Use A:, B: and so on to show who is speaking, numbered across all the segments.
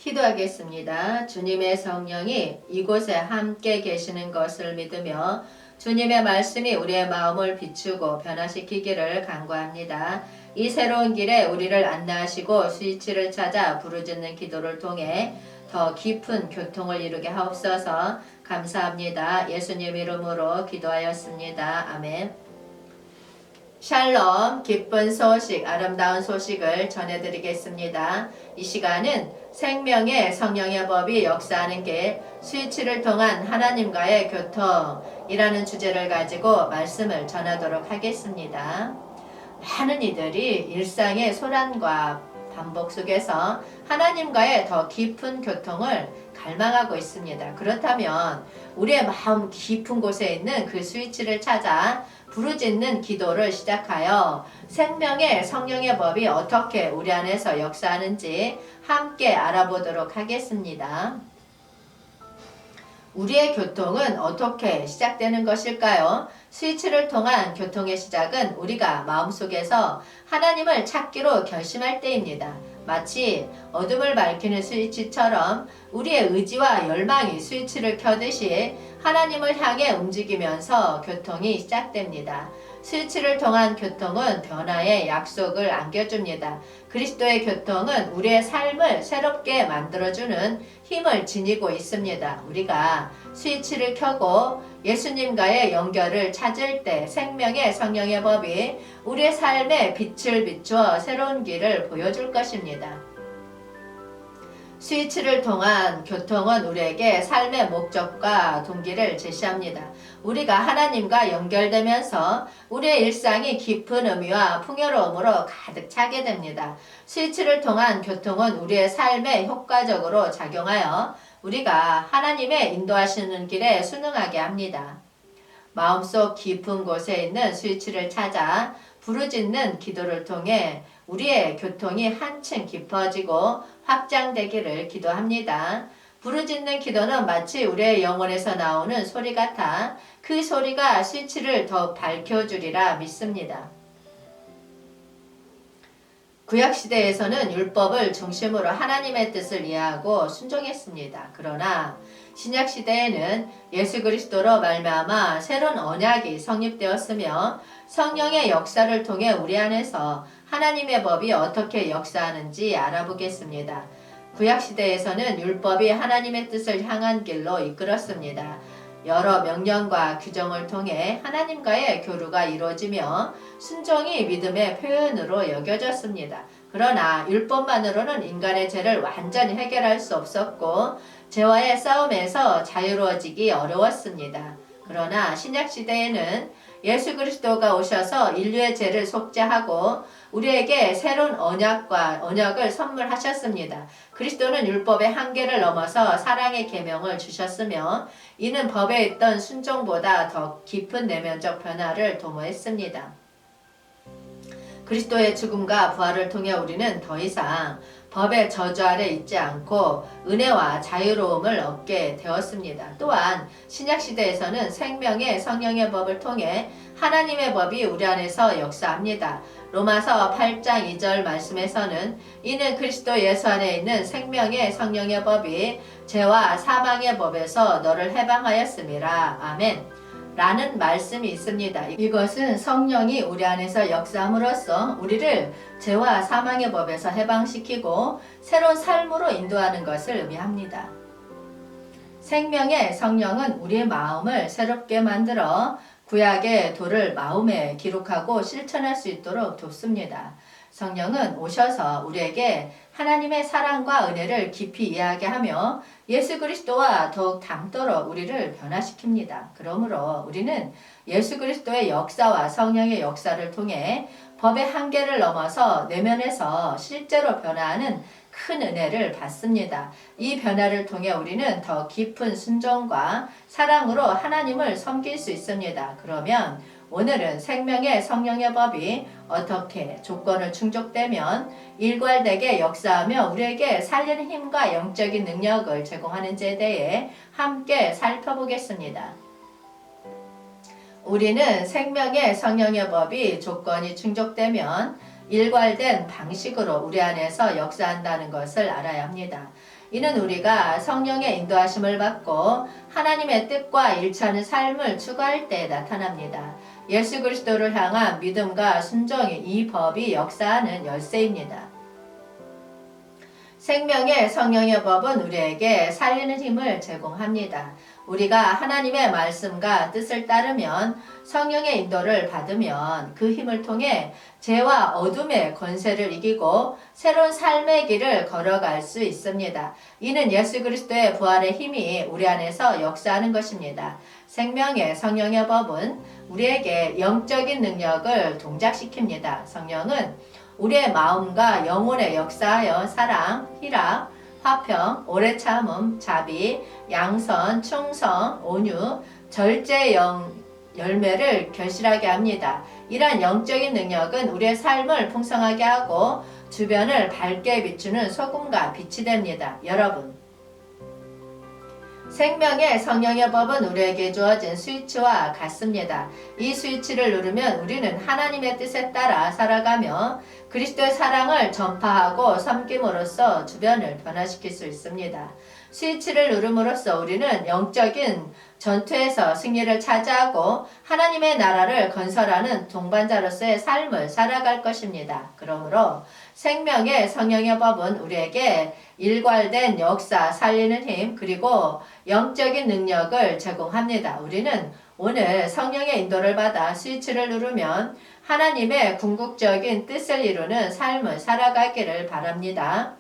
A: 기도하겠습니다. 주님의 성령이 이곳에 함께 계시는 것을 믿으며 주님의 말씀이 우리의 마음을 비추고 변화시키기를 간구합니다. 이 새로운 길에 우리를 안내하시고 스위치를 찾아 부르짖는 기도를 통해 더 깊은 교통을 이루게 하옵소서. 감사합니다. 예수님 이름으로 기도하였습니다. 아멘. 샬롬, 기쁜 소식, 아름다운 소식을 전해드리겠습니다. 이 시간은 생명의 성령의 법이 역사하는 길, 스위치를 통한 하나님과의 교통이라는 주제를 가지고 말씀을 전하도록 하겠습니다. 많은 이들이 일상의 소란과 반복 속에서 하나님과의 더 깊은 교통을 갈망하고 있습니다. 그렇다면 우리의 마음 깊은 곳에 있는 그 스위치를 찾아 부르짖는 기도를 시작하여 생명의 성령의 법이 어떻게 우리 안에서 역사하는지 함께 알아보도록 하겠습니다. 우리의 교통은 어떻게 시작되는 것일까요? 스위치를 통한 교통의 시작은 우리가 마음속에서 하나님을 찾기로 결심할 때입니다. 마치 어둠을 밝히는 스위치처럼 우리의 의지와 열망이 스위치를 켜듯이 하나님을 향해 움직이면서 교통이 시작됩니다. 스위치를 통한 교통은 변화의 약속을 안겨줍니다. 그리스도의 교통은 우리의 삶을 새롭게 만들어주는 힘을 지니고 있습니다. 우리가 스위치를 켜고 예수님과의 연결을 찾을 때 생명의 성령의 법이 우리의 삶에 빛을 비추어 새로운 길을 보여줄 것입니다. 스위치를 통한 교통은 우리에게 삶의 목적과 동기를 제시합니다. 우리가 하나님과 연결되면서 우리의 일상이 깊은 의미와 풍요로움으로 가득 차게 됩니다. 스위치를 통한 교통은 우리의 삶에 효과적으로 작용하여 우리가 하나님의 인도하시는 길에 순응하게 합니다. 마음속 깊은 곳에 있는 스위치를 찾아 부르짖는 기도를 통해 우리의 교통이 한층 깊어지고 확장되기를 기도합니다. 부르짖는 기도는 마치 우리의 영혼에서 나오는 소리 같아 그 소리가 스위치를 더 밝혀주리라 믿습니다. 구약시대에서는 율법을 중심으로 하나님의 뜻을 이해하고 순종했습니다. 그러나 신약시대에는 예수 그리스도로 말미암아 새로운 언약이 성립되었으며 성령의 역사를 통해 우리 안에서 하나님의 법이 어떻게 역사하는지 알아보겠습니다. 구약시대에서는 율법이 하나님의 뜻을 향한 길로 이끌었습니다. 여러 명령과 규정을 통해 하나님과의 교류가 이루어지며 순종이 믿음의 표현으로 여겨졌습니다. 그러나 율법만으로는 인간의 죄를 완전히 해결할 수 없었고 죄와의 싸움에서 자유로워지기 어려웠습니다. 그러나 신약시대에는 예수 그리스도가 오셔서 인류의 죄를 속죄하고 우리에게 새로운 언약을 선물하셨습니다. 그리스도는 율법의 한계를 넘어서 사랑의 계명을 주셨으며 이는 법에 있던 순종보다 더 깊은 내면적 변화를 도모했습니다. 그리스도의 죽음과 부활을 통해 우리는 더 이상 법의 저주 아래 있지 않고 은혜와 자유로움을 얻게 되었습니다. 또한 신약시대에서는 생명의 성령의 법을 통해 하나님의 법이 우리 안에서 역사합니다. 로마서 8장 2절 말씀에서는 이는 그리스도 예수 안에 있는 생명의 성령의 법이 죄와 사망의 법에서 너를 해방하였음이라. 아멘. 라는 말씀이 있습니다. 이것은 성령이 우리 안에서 역사함으로써 우리를 죄와 사망의 법에서 해방시키고 새로운 삶으로 인도하는 것을 의미합니다. 생명의 성령은 우리의 마음을 새롭게 만들어 구약의 도를 마음에 기록하고 실천할 수 있도록 돕습니다. 성령은 오셔서 우리에게 하나님의 사랑과 은혜를 깊이 이해하게 하며 예수 그리스도와 더욱 닮도록 우리를 변화시킵니다. 그러므로 우리는 예수 그리스도의 역사와 성령의 역사를 통해 법의 한계를 넘어서 내면에서 실제로 변화하는 큰 은혜를 받습니다. 이 변화를 통해 우리는 더 깊은 순종과 사랑으로 하나님을 섬길 수 있습니다. 그러면 오늘은 생명의 성령의 법이 어떻게 조건을 충족되면 일괄되게 역사하며 우리에게 살리는 힘과 영적인 능력을 제공하는지에 대해 함께 살펴보겠습니다. 우리는 생명의 성령의 법이 조건이 충족되면 일괄된 방식으로 우리 안에서 역사한다는 것을 알아야 합니다. 이는 우리가 성령의 인도하심을 받고 하나님의 뜻과 일치하는 삶을 추구할 때 나타납니다. 예수 그리스도를 향한 믿음과 순종이 이 법이 역사하는 열쇠입니다. 생명의 성령의 법은 우리에게 살리는 힘을 제공합니다. 우리가 하나님의 말씀과 뜻을 따르면 성령의 인도를 받으면 그 힘을 통해 죄와 어둠의 권세를 이기고 새로운 삶의 길을 걸어갈 수 있습니다. 이는 예수 그리스도의 부활의 힘이 우리 안에서 역사하는 것입니다. 생명의 성령의 법은 우리에게 영적인 능력을 동작시킵니다. 성령은 우리의 마음과 영혼에 역사하여 사랑, 희락, 화평, 오래 참음, 자비, 양선, 충성, 온유, 절제 열매를 결실하게 합니다. 이러한 영적인 능력은 우리의 삶을 풍성하게 하고 주변을 밝게 비추는 소금과 빛이 됩니다. 여러분, 생명의 성령의 법은 우리에게 주어진 스위치와 같습니다. 이 스위치를 누르면 우리는 하나님의 뜻에 따라 살아가며 그리스도의 사랑을 전파하고 섬김으로써 주변을 변화시킬 수 있습니다. 스위치를 누름으로써 우리는 영적인 전투에서 승리를 차지하고 하나님의 나라를 건설하는 동반자로서의 삶을 살아갈 것입니다. 그러므로 생명의 성령의 법은 우리에게 일괄된 역사, 살리는 힘, 그리고 영적인 능력을 제공합니다. 우리는 오늘 성령의 인도를 받아 스위치를 누르면 하나님의 궁극적인 뜻을 이루는 삶을 살아가기를 바랍니다.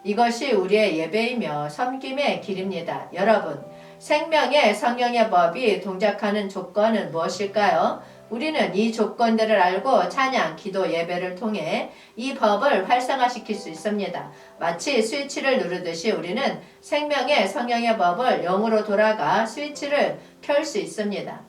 A: 이것이 우리의 예배이며 섬김의 길입니다. 여러분, 생명의 성령의 법이 동작하는 조건은 무엇일까요? 우리는 이 조건들을 알고 찬양, 기도, 예배를 통해 이 법을 활성화시킬 수 있습니다. 마치 스위치를 누르듯이 우리는 생명의 성령의 법을 0으로 돌아가 스위치를 켤 수 있습니다.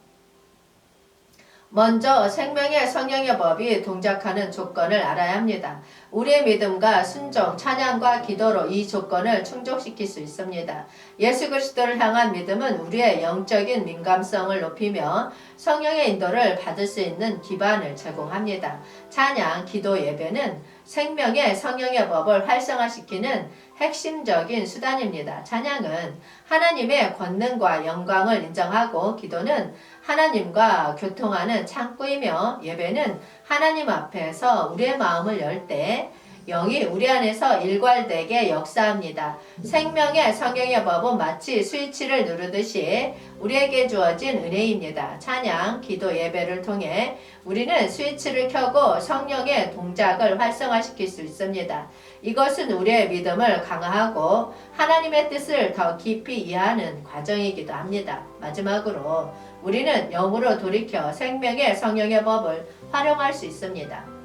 A: 먼저 생명의 성령의 법이 동작하는 조건을 알아야 합니다. 우리의 믿음과 순종, 찬양과 기도로 이 조건을 충족시킬 수 있습니다. 예수 그리스도를 향한 믿음은 우리의 영적인 민감성을 높이며 성령의 인도를 받을 수 있는 기반을 제공합니다. 찬양, 기도, 예배는 생명의 성령의 법을 활성화시키는 핵심적인 수단입니다. 찬양은 하나님의 권능과 영광을 인정하고 기도는 하나님과 교통하는 창구이며 예배는 하나님 앞에서 우리의 마음을 열 때 영이 우리 안에서 일괄되게 역사합니다. 생명의 성령의 법은 마치 스위치를 누르듯이 우리에게 주어진 은혜입니다. 찬양, 기도, 예배를 통해 우리는 스위치를 켜고 성령의 동작을 활성화시킬 수 있습니다. 이것은 우리의 믿음을 강화하고 하나님의 뜻을 더 깊이 이해하는 과정이기도 합니다. 마지막으로 우리는 영으로 돌이켜 생명의 성령의 법을 활용할 수 있습니다.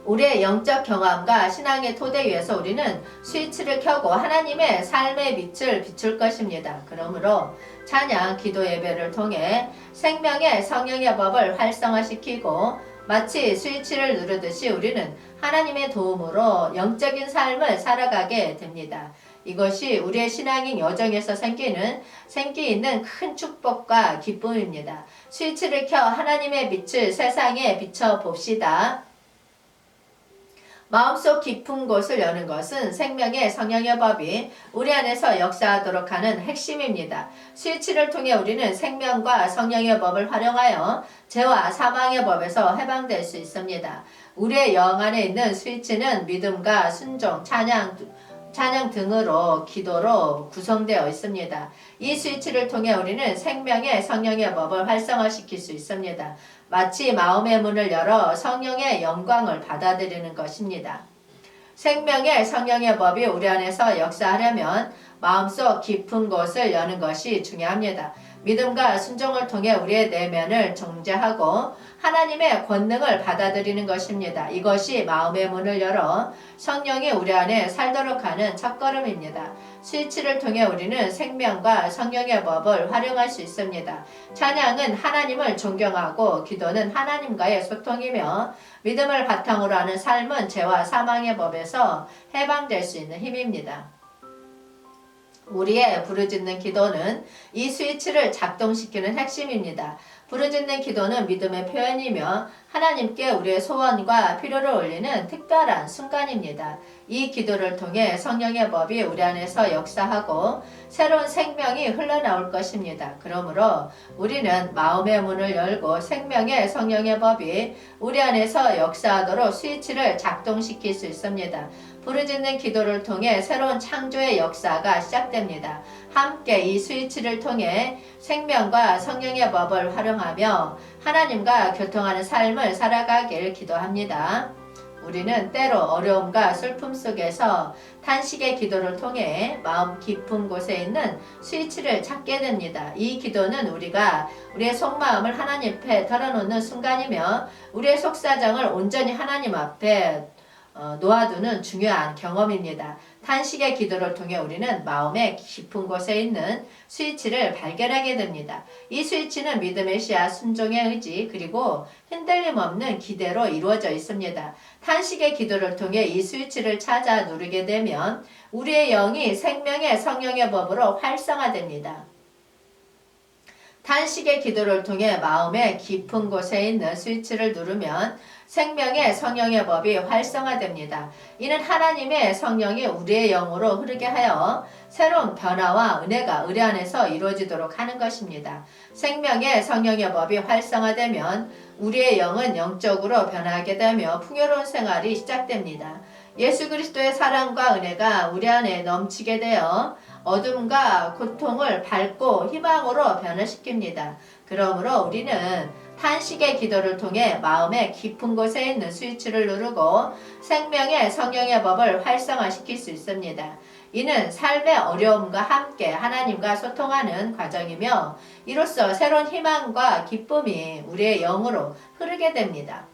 A: 우리의 영적 경험과 신앙의 토대 위에서 우리는 스위치를 켜고 하나님의 삶의 빛을 비출 것입니다. 그러므로 찬양, 기도, 예배를 통해 생명의 성령의 법을 활성화시키고 마치 스위치를 누르듯이 우리는 하나님의 도움으로 영적인 삶을 살아가게 됩니다. 이것이 우리의 신앙인 여정에서 생기 있는 큰 축복과 기쁨입니다. 스위치를 켜 하나님의 빛을 세상에 비춰 봅시다. 마음속 깊은 곳을 여는 것은 생명의 성령의 법이 우리 안에서 역사하도록 하는 핵심입니다. 스위치를 통해 우리는 생명과 성령의 법을 활용하여 죄와 사망의 법에서 해방될 수 있습니다. 우리의 영 안에 있는 스위치는 믿음과 순종, 찬양 등으로 기도로 구성되어 있습니다. 이 스위치를 통해 우리는 생명의 성령의 법을 활성화시킬 수 있습니다. 마치 마음의 문을 열어 성령의 영광을 받아들이는 것입니다. 생명의 성령의 법이 우리 안에서 역사하려면 마음속 깊은 곳을 여는 것이 중요합니다. 믿음과 순종을 통해 우리의 내면을 정죄하고 하나님의 권능을 받아들이는 것입니다. 이것이 마음의 문을 열어 성령이 우리 안에 살도록 하는 첫걸음입니다. 스위치를 통해 우리는 생명과 성령의 법을 활용할 수 있습니다. 찬양은 하나님을 존경하고 기도는 하나님과의 소통이며 믿음을 바탕으로 하는 삶은 죄와 사망의 법에서 해방될 수 있는 힘입니다. 우리의 부르짖는 기도는 이 스위치를 작동시키는 핵심입니다. 부르짖는 기도는 믿음의 표현이며 하나님께 우리의 소원과 필요를 올리는 특별한 순간입니다. 이 기도를 통해 성령의 법이 우리 안에서 역사하고 새로운 생명이 흘러나올 것입니다. 그러므로 우리는 마음의 문을 열고 생명의 성령의 법이 우리 안에서 역사하도록 스위치를 작동시킬 수 있습니다. 부르짖는 기도를 통해 새로운 창조의 역사가 시작됩니다. 함께 이 스위치를 통해 생명과 성령의 법을 활용하며 하나님과 교통하는 삶을 살아가길 기도합니다. 우리는 때로 어려움과 슬픔 속에서 탄식의 기도를 통해 마음 깊은 곳에 있는 스위치를 찾게 됩니다. 이 기도는 우리가 우리의 속마음을 하나님 앞에 털어놓는 순간이며 우리의 속사정을 온전히 하나님 앞에 놓아두는 중요한 경험입니다. 탄식의 기도를 통해 우리는 마음의 깊은 곳에 있는 스위치를 발견하게 됩니다. 이 스위치는 믿음의 씨앗, 순종의 의지, 그리고 흔들림 없는 기대로 이루어져 있습니다. 탄식의 기도를 통해 이 스위치를 찾아 누르게 되면 우리의 영이 생명의 성령의 법으로 활성화됩니다. 탄식의 기도를 통해 마음의 깊은 곳에 있는 스위치를 누르면 생명의 성령의 법이 활성화됩니다. 이는 하나님의 성령이 우리의 영으로 흐르게 하여 새로운 변화와 은혜가 우리 안에서 이루어지도록 하는 것입니다. 생명의 성령의 법이 활성화되면 우리의 영은 영적으로 변화하게 되며 풍요로운 생활이 시작됩니다. 예수 그리스도의 사랑과 은혜가 우리 안에 넘치게 되어 어둠과 고통을 밝고 희망으로 변화시킵니다. 그러므로 우리는 탄식의 기도를 통해 마음의 깊은 곳에 있는 스위치를 누르고 생명의 성령의 법을 활성화시킬 수 있습니다. 이는 삶의 어려움과 함께 하나님과 소통하는 과정이며 이로써 새로운 희망과 기쁨이 우리의 영으로 흐르게 됩니다.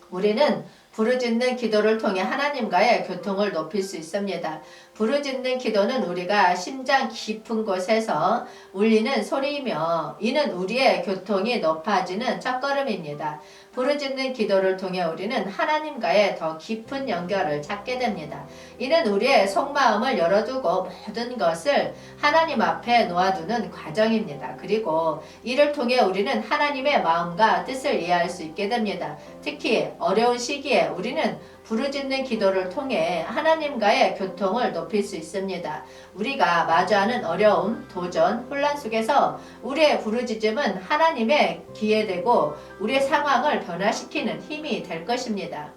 A: 우리는 부르짖는 기도를 통해 하나님과의 교통을 높일 수 있습니다. 부르짖는 기도는 우리가 심장 깊은 곳에서 울리는 소리이며 이는 우리의 교통이 높아지는 첫걸음입니다. 부르짖는 기도를 통해 우리는 하나님과의 더 깊은 연결을 찾게 됩니다. 이는 우리의 속마음을 열어두고 모든 것을 하나님 앞에 놓아두는 과정입니다. 그리고 이를 통해 우리는 하나님의 마음과 뜻을 이해할 수 있게 됩니다. 특히 어려운 시기에 우리는 부르짖는 기도를 통해 하나님과의 교통을 높일 수 있습니다. 우리가 마주하는 어려움, 도전, 혼란 속에서 우리의 부르짖음은 하나님의 귀에 대고 우리의 상황을 변화시키는 힘이 될 것입니다.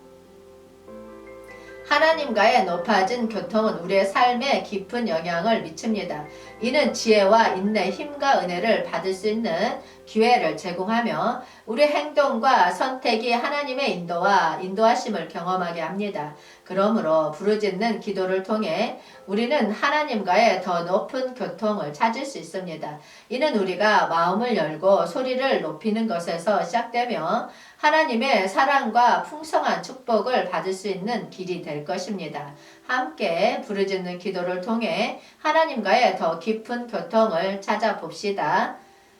A: 하나님과의 높아진 교통은 우리의 삶에 깊은 영향을 미칩니다. 이는 지혜와 인내, 힘과 은혜를 받을 수 있는 기회를 제공하며 우리 행동과 선택이 하나님의 인도와 인도하심을 경험하게 합니다. 그러므로 부르짖는 기도를 통해 우리는 하나님과의 더 높은 교통을 찾을 수 있습니다. 이는 우리가 마음을 열고 소리를 높이는 것에서 시작되며 하나님의 사랑과 풍성한 축복을 받을 수 있는 길이 될 것입니다. 함께 부르짖는 기도를 통해 하나님과의 더 깊은 교통을 찾아봅시다.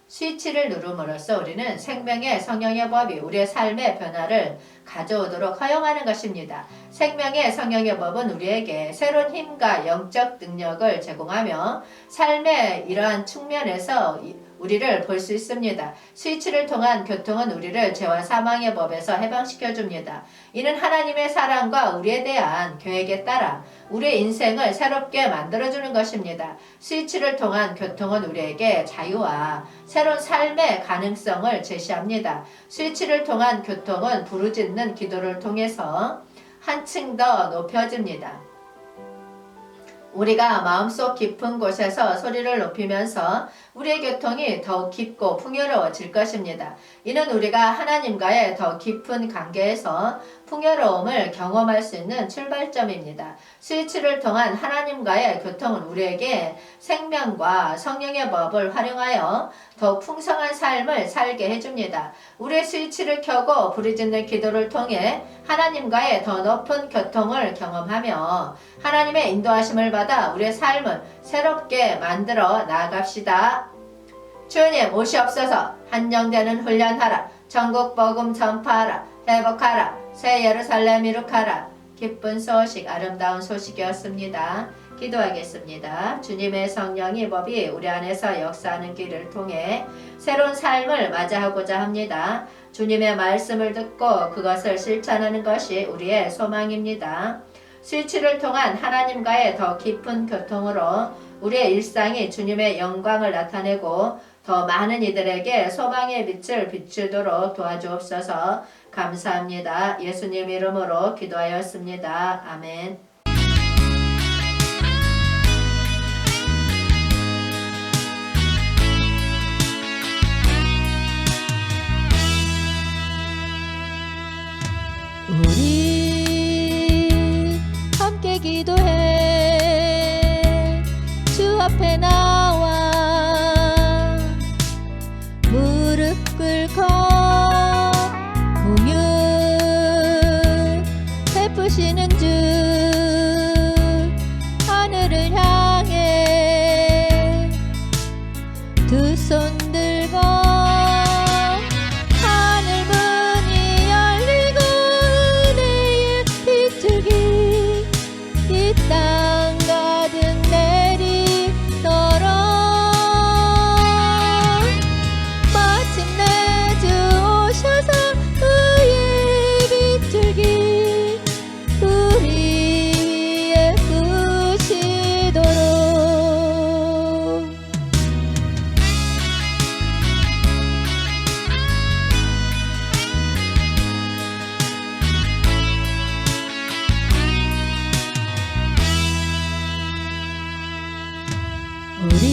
A: 스위치를 누름으로써 우리는 생명의 성령의 법이 우리의 삶의 변화를 가져오도록 허용하는 것입니다. 생명의 성령의 법은 우리에게 새로운 힘과 영적 능력을 제공하며 삶의 이러한 측면에서 우리를 볼 수 있습니다. 스위치를 통한 교통은 우리를 죄와 사망의 법에서 해방시켜 줍니다. 이는 하나님의 사랑과 우리에 대한 계획에 따라 우리의 인생을 새롭게 만들어주는 것입니다. 스위치를 통한 교통은 우리에게 자유와 새로운 삶의 가능성을 제시합니다. 스위치를 통한 교통은 부르짖는 기도를 통해서 한층 더 높여집니다. 우리가 마음속 깊은 곳에서 소리를 높이면서 우리의 교통이 더욱 깊고 풍요로워질 것입니다. 이는 우리가 하나님과의 더 깊은 관계에서 풍요로움을 경험할 수 있는 출발점입니다. 스위치를 통한 하나님과의 교통은 우리에게 생명과 성령의 법을 활용하여 더 풍성한 삶을 살게 해줍니다. 우리의 스위치를 켜고 부르짖는 기도를 통해 하나님과의 더 높은 교통을 경험하며 하나님의 인도하심을 받아 우리의 삶을 새롭게 만들어 나아갑시다. 주님 오시옵소서. 한영되는 훈련하라. 전국 복음 전파하라. 회복하라. 새 예루살렘 이룩하라. 기쁜 소식, 아름다운 소식이었습니다. 기도하겠습니다. 주님의 성령의 법이 우리 안에서 역사하는 길을 통해 새로운 삶을 맞이하고자 합니다. 주님의 말씀을 듣고 그것을 실천하는 것이 우리의 소망입니다. 스위치를 통한 하나님과의 더 깊은 교통으로 우리의 일상이 주님의 영광을 나타내고 더 많은 이들에게 소망의 빛을 비추도록 도와주옵소서. 감사합니다. 예수님 이름으로 기도하였습니다. 아멘.
B: 우리 함께 기도해 주 앞에 나와 무릎 꿇고 공유 베푸시는 주 하늘을 향해 두 손 들고 땅 가득 내리도록 마침내 주 오셔서 의의 빗줄기 우리 위에 부시도록. 우리